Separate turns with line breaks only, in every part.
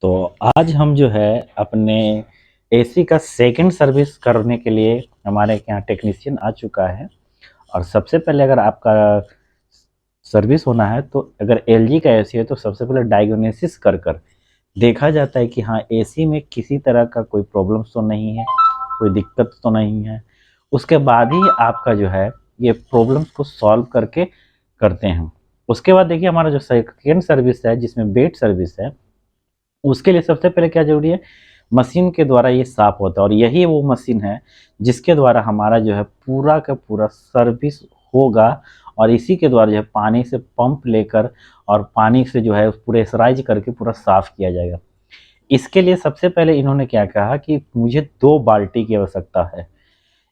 तो आज हम जो है अपने एसी का सेकंड सर्विस करने के लिए हमारे यहाँ टेक्नीशियन आ चुका है। और सबसे पहले अगर आपका सर्विस होना है तो अगर एलजी का एसी है तो सबसे पहले डायग्नोसिस कर कर देखा जाता है कि हाँ एसी में किसी तरह का कोई प्रॉब्लम्स तो नहीं है, कोई दिक्कत तो नहीं है। उसके बाद ही आपका जो है ये प्रॉब्लम्स को सॉल्व करके करते हैं। उसके बाद देखिए हमारा जो सेकंड सर्विस है जिसमें बेड सर्विस है, उसके लिए सबसे पहले क्या ज़रूरी है, मशीन के द्वारा ये साफ़ होता है। और यही वो मशीन है जिसके द्वारा हमारा जो है पूरा का पूरा सर्विस होगा। और इसी के द्वारा जो है पानी से पंप लेकर और पानी से जो है प्रेशराइज करके पूरा साफ़ किया जाएगा। इसके लिए सबसे पहले इन्होंने क्या कहा कि मुझे 2 बाल्टी की आवश्यकता है।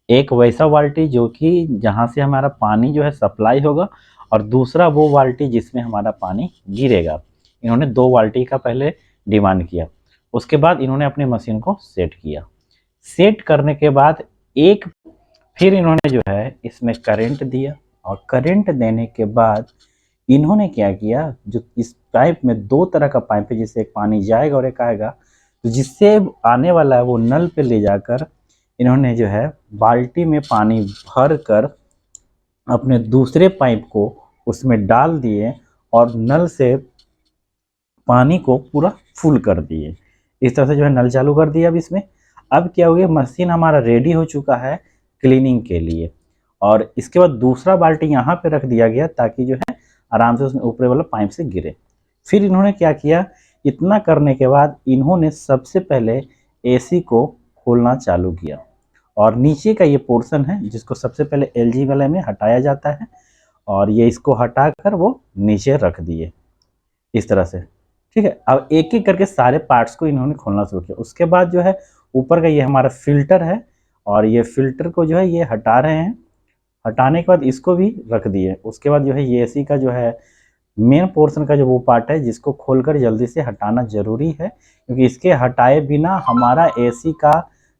एक वैसा बाल्टी जो कि जहाँ से हमारा पानी जो है सप्लाई होगा, और दूसरा वो बाल्टी जिसमें हमारा पानी गिरेगा। इन्होंने 2 बाल्टी का पहले डिमांड किया। उसके बाद इन्होंने अपनी मशीन को सेट किया। सेट करने के बाद एक फिर इन्होंने जो है इसमें करंट दिया। और करंट देने के बाद इन्होंने क्या किया, जो इस पाइप में 2 तरह का पाइप है, जिससे एक पानी जाएगा और एक आएगा। तो जिससे आने वाला है वो नल पे ले जाकर इन्होंने जो है बाल्टी में पानी भर कर अपने दूसरे पाइप को उसमें डाल दिए और नल से पानी को पूरा फुल कर दिए। इस तरह से जो है नल चालू कर दिया। अब क्या हो गया, मशीन हमारा रेडी हो चुका है क्लीनिंग के लिए। और इसके बाद दूसरा बाल्टी यहाँ पे रख दिया गया ताकि जो है आराम से उसमें ऊपर वाला पाइप से गिरे। फिर इन्होंने क्या किया, इतना करने के बाद इन्होंने सबसे पहले एसी को खोलना चालू किया। और नीचे का ये पोर्शन है जिसको सबसे पहले एलजी वाले में हटाया जाता है, और ये इसको हटाकर वो नीचे रख दिए इस तरह से। ठीक है, अब एक एक करके सारे पार्ट्स को इन्होंने खोलना शुरू किया। उसके बाद जो है ऊपर का ये हमारा फिल्टर है, और ये फिल्टर को जो है ये हटा रहे हैं। हटाने के बाद इसको भी रख दिए। उसके बाद जो है ये एसी का जो है मेन पोर्शन का जो वो पार्ट है जिसको खोलकर जल्दी से हटाना ज़रूरी है, क्योंकि इसके हटाए बिना हमारा एसी का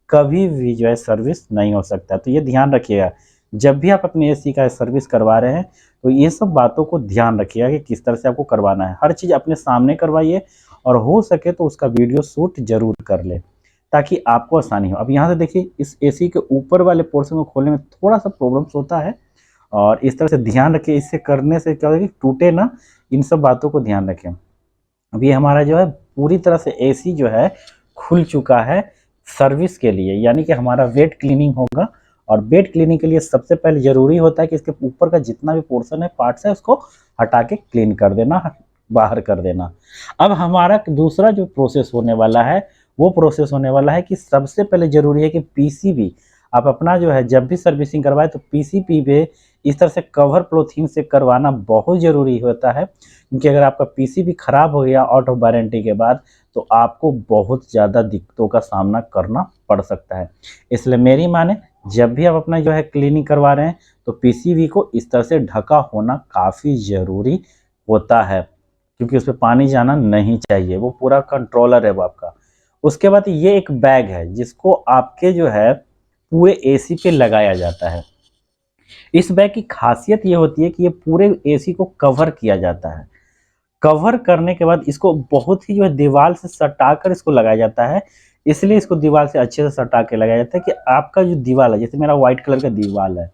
कभी भी जो है सर्विस नहीं हो सकता। तो ये ध्यान रखिएगा, जब भी आप अपने एसी का सर्विस करवा रहे हैं तो ये सब बातों को ध्यान रखिएगा कि किस तरह से आपको करवाना है। हर चीज़ अपने सामने करवाइए, और हो सके तो उसका वीडियो शूट जरूर कर ले ताकि आपको आसानी हो। अब यहाँ से देखिए इस एसी के ऊपर वाले पोर्शन को खोलने में थोड़ा सा प्रॉब्लम्स होता है, और इस तरह से ध्यान रखिए। इससे करने से क्या होगा कि टूटे ना, इन सब बातों को ध्यान रखें। अब ये हमारा जो है पूरी तरह से एसी जो है खुल चुका है सर्विस के लिए, यानी कि हमारा वेट क्लीनिंग होगा। और वेट क्लीनिंग के लिए सबसे पहले ज़रूरी होता है कि इसके ऊपर का जितना भी पोर्शन है, पार्ट्स है, उसको हटा के क्लीन कर देना, बाहर कर देना। अब हमारा दूसरा जो प्रोसेस होने वाला है वो प्रोसेस होने वाला है कि सबसे पहले ज़रूरी है कि पीसीबी आप अपना जो है जब भी सर्विसिंग करवाए तो पीसीबी पे इस तरह से कवर पॉलीथीन से करवाना बहुत ज़रूरी होता है, क्योंकि अगर आपका पीसीबी खराब हो गया आउट ऑफ वारंटी के बाद तो आपको बहुत ज़्यादा दिक्कतों का सामना करना पड़ सकता है। इसलिए मेरी माने, जब भी आप अपना जो है क्लीनिंग करवा रहे हैं तो पीसीबी को इस तरह से ढका होना काफ़ी ज़रूरी होता है, क्योंकि उस पर पानी जाना नहीं चाहिए। वो पूरा कंट्रोलर है वो आपका। उसके बाद ये एक बैग है जिसको आपके जो है पूरे एसी पे लगाया जाता है। इस बैग की खासियत ये होती है कि ये पूरे एसी को कवर किया जाता है। कवर करने के बाद इसको बहुत ही जो है दीवार से सटा कर इसको लगाया जाता है। इसलिए इसको दीवार से अच्छे से सटा के लगाया जाता है कि आपका जो दीवार है, जैसे मेरा व्हाइट कलर का दीवार है,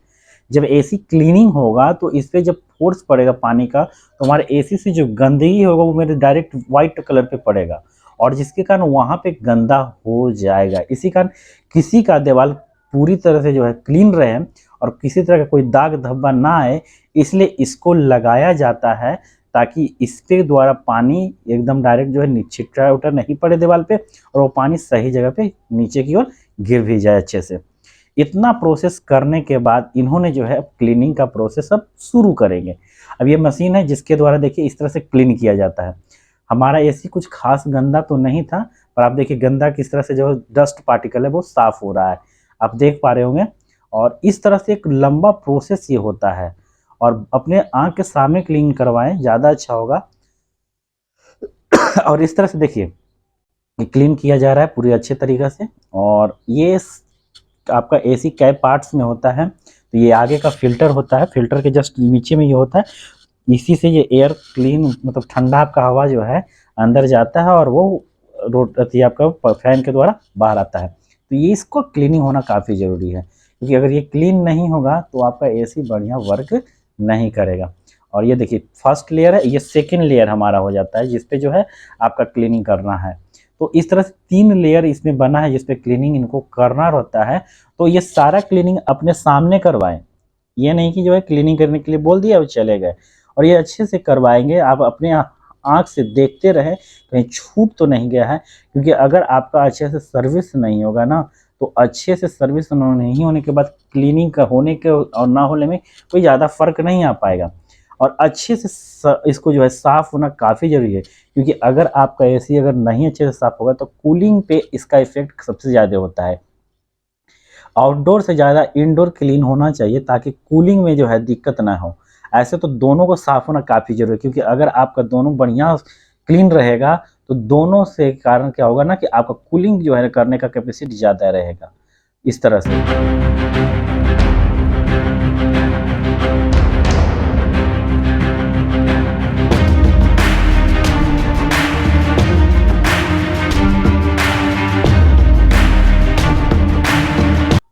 जब एसी क्लीनिंग होगा तो इस पे जब फोर्स पड़ेगा पानी का तो हमारे एसी से जो गंदगी होगा वो मेरे डायरेक्ट व्हाइट कलर पे पड़ेगा, और जिसके कारण वहाँ पे गंदा हो जाएगा। इसी कारण किसी का दीवार पूरी तरह से जो है क्लीन रहे और किसी तरह का कोई दाग धब्बा ना आए, इसलिए इसको लगाया जाता है ताकि इसके द्वारा पानी एकदम डायरेक्ट जो है छिटरा उटर नहीं पड़े दीवार पे, और वो पानी सही जगह पे नीचे की ओर गिर भी जाए अच्छे से। इतना प्रोसेस करने के बाद इन्होंने जो है क्लीनिंग का प्रोसेस अब शुरू करेंगे। अब ये मशीन है जिसके द्वारा देखिए इस तरह से क्लीन किया जाता है। हमारा एसी कुछ खास गंदा तो नहीं था, पर आप देखिए गंदा किस तरह से जो डस्ट पार्टिकल है वो साफ हो रहा है, आप देख पा रहे होंगे। और इस तरह से एक लंबा प्रोसेस ये होता है, और अपने आंख के सामने क्लीन करवाएं ज़्यादा अच्छा होगा। और इस तरह से देखिए क्लीन किया जा रहा है पूरी अच्छे तरीक़े से। और ये आपका एसी कैप पार्ट्स में होता है। तो ये आगे का फिल्टर होता है, फिल्टर के जस्ट नीचे में ये होता है। इसी से ये एयर क्लीन मतलब ठंडा आपका हवा जो है अंदर जाता है, और वो रोड आपका फैन के द्वारा बाहर आता है। तो ये इसको क्लीनिंग होना काफ़ी ज़रूरी है, क्योंकि अगर ये क्लीन नहीं होगा तो आपका एसी बढ़िया वर्क नहीं करेगा। और ये देखिए फर्स्ट लेयर है, ये सेकंड लेयर हमारा हो जाता है जिस पे जो है आपका क्लीनिंग करना है। तो इस तरह से 3 लेयर इसमें बना है जिस पे क्लीनिंग इनको करना रहता है। तो ये सारा क्लीनिंग अपने सामने करवाएं, ये नहीं कि जो है क्लीनिंग करने के लिए बोल दिया और चले गए। और ये अच्छे से करवाएंगे, आप अपने आँख से देखते रहें कहीं छूट तो नहीं गया है, क्योंकि अगर आपका अच्छे से सर्विस नहीं होगा ना, तो अच्छे से सर्विस नहीं होने के बाद क्लीनिंग का होने के और ना होने में कोई ज़्यादा फ़र्क नहीं आ पाएगा। और अच्छे से इसको जो है साफ़ होना काफ़ी ज़रूरी है, क्योंकि अगर आपका एसी अगर नहीं अच्छे से साफ़ होगा तो कूलिंग पे इसका इफ़ेक्ट सबसे ज़्यादा होता है। आउटडोर से ज़्यादा इनडोर क्लीन होना चाहिए ताकि कूलिंग में जो है दिक्कत ना हो। ऐसे तो दोनों को साफ़ होना काफ़ी ज़रूरी है, क्योंकि अगर आपका दोनों बढ़िया क्लीन रहेगा तो दोनों से कारण क्या होगा ना कि आपका कूलिंग जो है करने का कैपेसिटी ज़्यादा रहेगा, इस तरह से।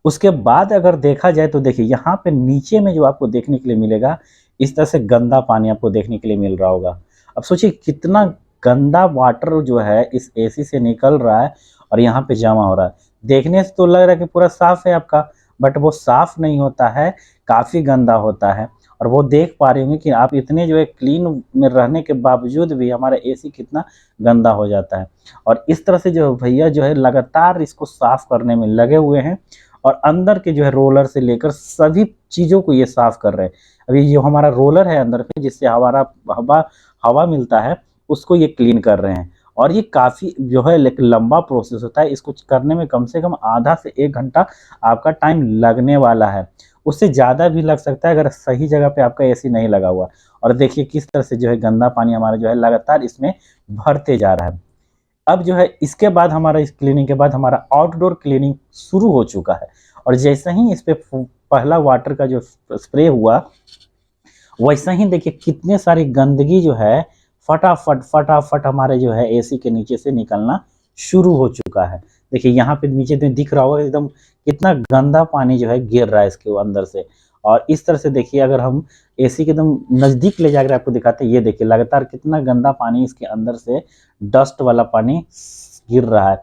उसके बाद अगर देखा जाए तो देखिए यहाँ पे नीचे में जो आपको देखने के लिए मिलेगा, इस तरह से गंदा पानी आपको देखने के लिए मिल रहा होगा। अब सोचिए कितना गंदा वाटर जो है इस एसी से निकल रहा है और यहाँ पे जमा हो रहा है। देखने से तो लग रहा है कि पूरा साफ है आपका, बट वो साफ नहीं होता है, काफ़ी गंदा होता है। और वो देख पा रहे होंगे कि आप इतने जो है क्लीन में रहने के बावजूद भी हमारा एसी कितना गंदा हो जाता है। और इस तरह से जो भैया जो है लगातार इसको साफ करने में लगे हुए हैं, और अंदर के जो है रोलर से लेकर सभी चीज़ों को ये साफ कर रहे हैं। अभी जो हमारा रोलर है अंदर पे जिससे हमारा हवा हवा मिलता है, उसको ये क्लीन कर रहे हैं। और ये काफ़ी जो है एक लंबा प्रोसेस होता है, इसको करने में कम से कम आधा से 1 घंटा आपका टाइम लगने वाला है। उससे ज़्यादा भी लग सकता है अगर सही जगह पे आपका एसी नहीं लगा हुआ। और देखिए किस तरह से जो है गंदा पानी हमारा जो है लगातार इसमें भरते जा रहा है। अब जो है इसके बाद हमारा इस क्लीनिंग के बाद हमारा आउटडोर क्लीनिंग शुरू हो चुका है। और जैसे ही इस पे पहला वाटर का जो स्प्रे हुआ, वैसे ही देखिए कितने सारी गंदगी जो है फटाफट फटाफट हमारे जो है एसी के नीचे से निकलना शुरू हो चुका है। देखिए यहाँ पे नीचे तो दिख रहा होगा एकदम कितना गंदा पानी जो है गिर रहा है इसके अंदर से। और इस तरह से देखिए अगर हम एसी के एकदम नज़दीक ले जाकर आपको दिखाते हैं, ये देखिए लगातार कितना गंदा पानी इसके अंदर से डस्ट वाला पानी गिर रहा है।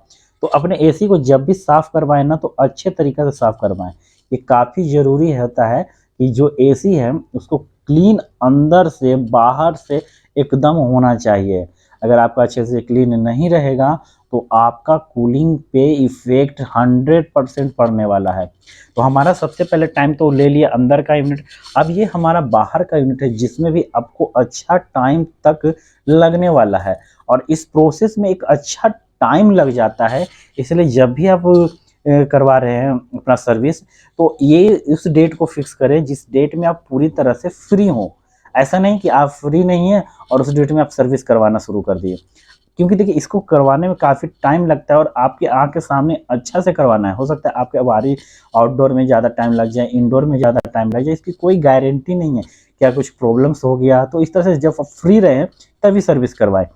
तो अपने एसी को जब भी साफ़ करवाएं ना तो अच्छे तरीके से साफ़ करवाएं। ये काफ़ी ज़रूरी होता है कि जो एसी है उसको क्लीन अंदर से बाहर से एकदम होना चाहिए। अगर आपका अच्छे से क्लीन नहीं रहेगा तो आपका कूलिंग पे इफ़ेक्ट 100% पड़ने वाला है। तो हमारा सबसे पहले टाइम तो ले लिया अंदर का यूनिट। अब ये हमारा बाहर का यूनिट है जिसमें भी आपको अच्छा टाइम तक लगने वाला है। और इस प्रोसेस में एक अच्छा टाइम लग जाता है, इसलिए जब भी आप करवा रहे हैं अपना सर्विस, तो ये उस डेट को फिक्स करें जिस डेट में आप पूरी तरह से फ्री हों। ऐसा नहीं कि आप फ्री नहीं हैं और उस डेट में आप सर्विस करवाना शुरू कर दिए, क्योंकि देखिए इसको करवाने में काफ़ी टाइम लगता है और आपकी आँख के सामने अच्छा से करवाना है। हो सकता है आपके बाहरी आउटडोर में ज़्यादा टाइम लग जाए, इंडोर में ज़्यादा टाइम लग जाए, इसकी कोई गारंटी नहीं है। क्या कुछ प्रॉब्लम्स हो गया तो इस तरह से जब आप फ्री रहें तभी सर्विस करवाएं।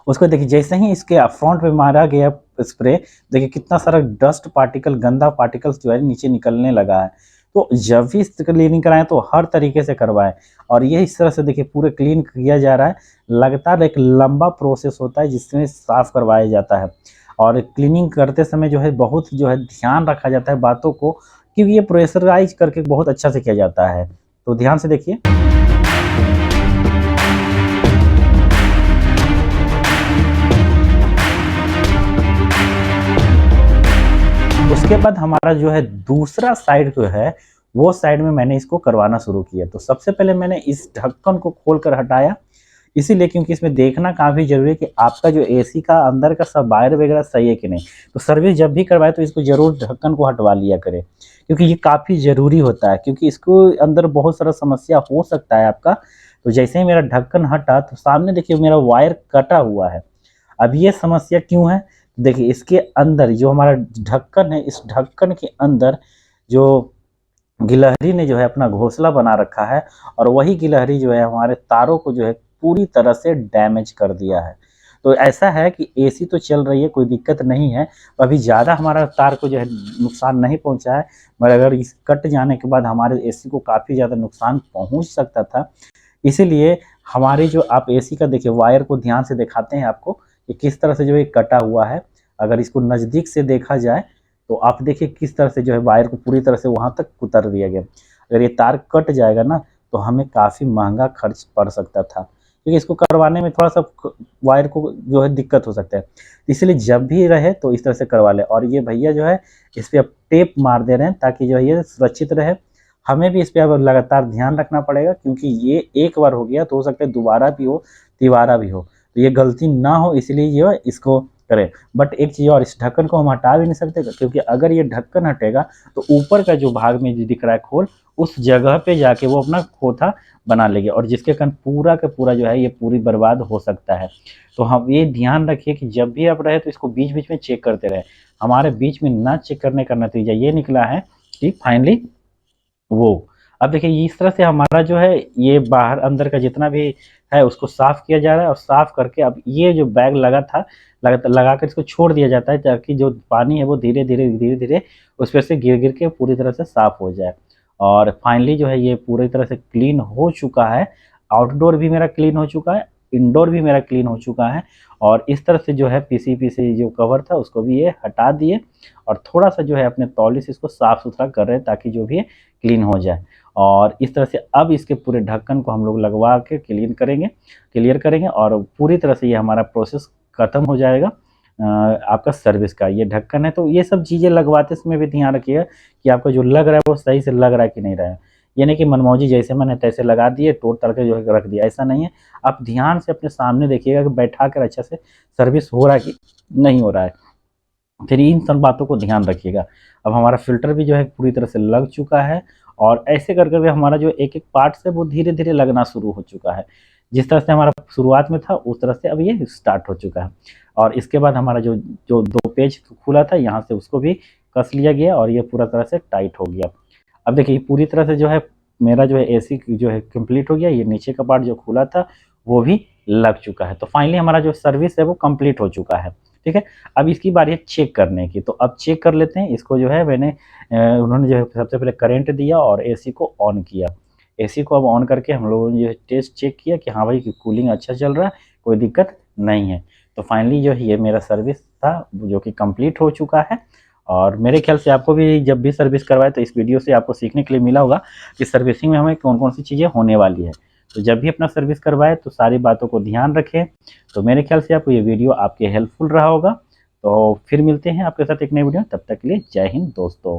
उसको देखिए जैसे ही इसके फ्रंट पे मारा गया स्प्रे, देखिए कितना सारा डस्ट पार्टिकल, गंदा पार्टिकल्स जो है नीचे निकलने लगा है। तो जब भी इस क्लीनिंग कराएं तो हर तरीके से करवाएं। और ये इस तरह से देखिए पूरे क्लीन किया जा रहा है। लगातार एक लंबा प्रोसेस होता है जिसमें साफ करवाया जाता है। और क्लीनिंग करते समय जो है बहुत जो है ध्यान रखा जाता है बातों को, कि ये प्रेशराइज करके बहुत अच्छा से किया जाता है। तो ध्यान से देखिए। उसके बाद हमारा जो है दूसरा साइड जो है, वो साइड में मैंने इसको करवाना शुरू किया। तो सबसे पहले मैंने इस ढक्कन को खोलकर हटाया, इसीलिए क्योंकि इसमें देखना काफ़ी ज़रूरी है कि आपका जो एसी का अंदर का सब वायर वगैरह सही है कि नहीं। तो सर्विस जब भी करवाए तो इसको ज़रूर ढक्कन को हटवा लिया करें, क्योंकि ये काफ़ी ज़रूरी होता है, क्योंकि इसको अंदर बहुत सारा समस्या हो सकता है आपका। तो जैसे ही मेरा ढक्कन हटा तो सामने देखिए मेरा वायर कटा हुआ है। अब ये समस्या क्यों है? देखिए इसके अंदर जो हमारा ढक्कन है, इस ढक्कन के अंदर जो गिलहरी ने जो है अपना घोंसला बना रखा है, और वही गिलहरी जो है हमारे तारों को जो है पूरी तरह से डैमेज कर दिया है। तो ऐसा है कि एसी तो चल रही है, कोई दिक्कत नहीं है, अभी ज़्यादा हमारा तार को जो है नुकसान नहीं पहुंचा है, मगर अगर इस कट जाने के बाद हमारे एसी को काफ़ी ज़्यादा नुकसान पहुंच सकता था। इसीलिए हमारी जो आप एसी का देखिए वायर को ध्यान से दिखाते हैं आपको कि किस तरह से जो है कटा हुआ है। अगर इसको नज़दीक से देखा जाए तो आप देखिए किस तरह से जो है वायर को पूरी तरह से वहाँ तक उतार दिया गया। अगर ये तार कट जाएगा ना तो हमें काफ़ी महंगा खर्च पड़ सकता था, क्योंकि इसको करवाने में थोड़ा सा वायर को जो है दिक्कत हो सकता है। इसलिए जब भी रहे तो इस तरह से करवा लें। और ये भैया जो है इस पर अब टेप मार दे रहे हैं ताकि जो है ये सुरक्षित रहे। हमें भी इस पे अब लगातार ध्यान रखना पड़ेगा, क्योंकि ये एक बार हो गया तो हो सकता है दोबारा भी हो, तिबारा भी हो, तो ये गलती ना हो इसलिए ये इसको करें। बट एक चीज़ और, इस ढक्कन को हम हटा भी नहीं सकते, क्योंकि अगर ये ढक्कन हटेगा तो ऊपर का जो भाग में जो दिख रहा है खोल, उस जगह पे जाके वो अपना खोथा बना लेगी और जिसके कारण पूरा का पूरा जो है ये पूरी बर्बाद हो सकता है। तो हम ये ध्यान रखिए कि जब भी आप रहे तो इसको बीच बीच में चेक करते रहे। हमारे बीच में ना चेक करने का नतीजा ये निकला है कि फाइनली वो, अब देखिए इस तरह से हमारा जो है ये बाहर अंदर का जितना भी है उसको साफ किया जा रहा है, और साफ करके अब ये जो बैग लगा था लगा कर इसको छोड़ दिया जाता है, ताकि जो पानी है वो धीरे धीरे उस पर से गिर गिर के पूरी तरह से साफ हो जाए। और फाइनली जो है ये पूरी तरह से क्लीन हो चुका है। आउटडोर भी मेरा क्लीन हो चुका है, इंडोर भी मेरा क्लीन हो चुका है। और इस तरह से जो है पीसीपी से जो कवर था उसको भी ये हटा दिए और थोड़ा सा जो है अपने तौली से इसको साफ सुथरा कर रहे हैं ताकि जो भी है क्लीन हो जाए। और इस तरह से अब इसके पूरे ढक्कन को हम लोग लगवा के क्लियर करेंगे और पूरी तरह से ये हमारा प्रोसेस खत्म हो जाएगा आपका सर्विस का। ये ढक्कन है, तो ये सब चीज़ें लगवाते समय भी ध्यान रखिएगा कि आपका जो लग रहा है वो सही से लग रहा है कि नहीं रहा है। ये नहीं कि मनमौजी जैसे मैंने तैसे लगा दिए, तोड़ तड़ के जो है रख दिया, ऐसा नहीं है। आप ध्यान से अपने सामने देखिएगा कि बैठा कर अच्छे से सर्विस हो रहा है कि नहीं हो रहा है। फिर इन सब बातों को ध्यान रखिएगा। अब हमारा फ़िल्टर भी जो है पूरी तरह से लग चुका है और ऐसे कर कर के हमारा जो एक-एक पार्ट्स है वो धीरे-धीरे लगना शुरू हो चुका है। जिस तरह से हमारा शुरुआत में था उस तरह से अब ये स्टार्ट हो चुका है। और इसके बाद हमारा जो जो 2 पेच खुला था यहाँ से उसको भी कस लिया गया और ये पूरा तरह से टाइट हो गया। अब देखिए पूरी तरह से जो है मेरा जो है एसी जो है कंप्लीट हो गया। ये नीचे का पार्ट जो खुला था वो भी लग चुका है। तो फाइनली हमारा जो सर्विस है वो कंप्लीट हो चुका है। ठीक है? अब इसकी बारी है चेक करने की। तो अब चेक कर लेते हैं। इसको जो है मैंने उन्होंने जो है सबसे पहले करंट दिया और एसी को ऑन किया। एसी को अब ऑन करके हम लोगों ने जो है टेस्ट चेक किया कि हाँ भाई कि कूलिंग अच्छा चल रहा है, कोई दिक्कत नहीं है। तो फाइनली जो है ये मेरा सर्विस था जो कि कंप्लीट हो चुका है। और मेरे ख्याल से आपको भी जब भी सर्विस करवाएँ तो इस वीडियो से आपको सीखने के लिए मिला होगा कि सर्विसिंग में हमें कौन-कौन सी चीज़ें होने वाली है। तो जब भी अपना सर्विस करवाएँ तो सारी बातों को ध्यान रखें। तो मेरे ख्याल से आपको ये वीडियो आपके हेल्पफुल रहा होगा। तो फिर मिलते हैं आपके साथ एक नई वीडियो, तब तक के लिए जय हिंद दोस्तों।